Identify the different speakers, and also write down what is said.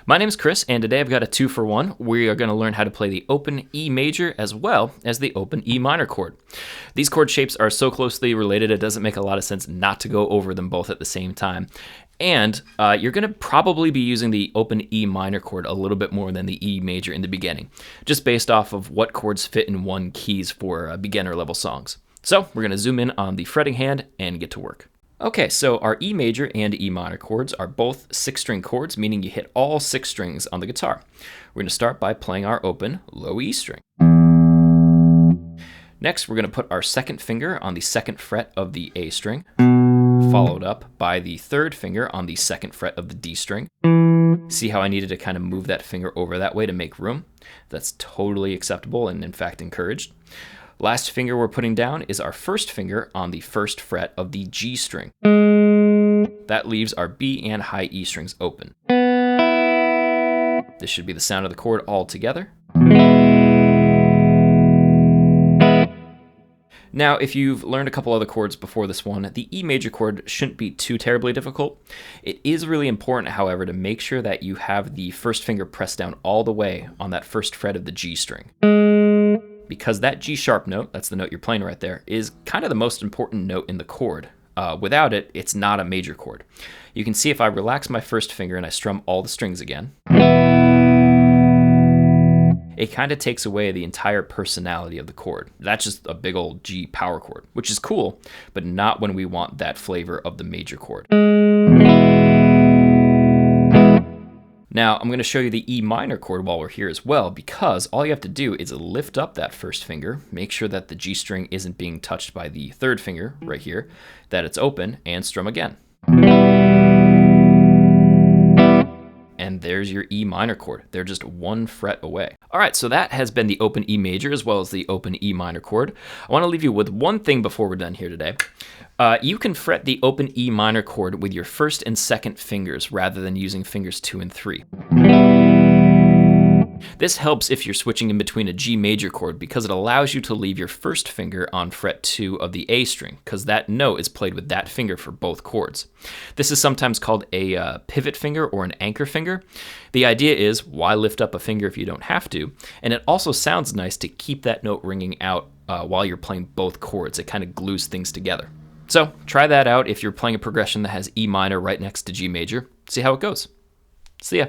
Speaker 1: My name is Chris, and today I've got a 2-for-1. We are going to learn how to play the open E major as well as the open E minor chord. These chord shapes are so closely related, it doesn't make a lot of sense not to go over them both at the same time. And you're going to probably be using the open E minor chord a little bit more than the E major in the beginning, just based off of what chords fit in one keys for beginner level songs. So we're going to zoom in on the fretting hand and get to work. Okay, so our E major and E minor chords are both 6-string chords, meaning you hit all 6 strings on the guitar. We're going to start by playing our open low E string. Next, we're going to put our second finger on the 2nd fret of the A string, followed up by the 3rd finger on the 2nd fret of the D string. See how I needed to kind of move that finger over that way to make room? That's totally acceptable and in fact encouraged. Last finger we're putting down is our 1st finger on the 1st fret of the G string. That leaves our B and high E strings open. This should be the sound of the chord all together. Now, if you've learned a couple other chords before this one, the E major chord shouldn't be too terribly difficult. It is really important, however, to make sure that you have the 1st finger pressed down all the way on that 1st fret of the G string. Because that G sharp note, that's the note you're playing right there, is kind of the most important note in the chord. Without it, it's not a major chord. You can see if I relax my 1st finger and I strum all the strings again, it kind of takes away the entire personality of the chord. That's just a big old G power chord, which is cool, but not when we want that flavor of the major chord. Now, I'm going to show you the E minor chord while we're here as well, because all you have to do is lift up that 1st finger, make sure that the G string isn't being touched by the 3rd finger right here, that it's open, and strum again. And there's your E minor chord. They're just 1 fret away. All right, so that has been the open E major as well as the open E minor chord. I want to leave you with one thing before we're done here today. You can fret the open E minor chord with your 1st and 2nd fingers rather than using fingers 2 and 3. This helps if you're switching in between a G major chord because it allows you to leave your 1st finger on fret 2 of the A string because that note is played with that finger for both chords. This is sometimes called a pivot finger or an anchor finger. The idea is why lift up a finger if you don't have to, and it also sounds nice to keep that note ringing out while you're playing both chords. It kind of glues things together. So try that out if you're playing a progression that has E minor right next to G major. See how it goes. See ya.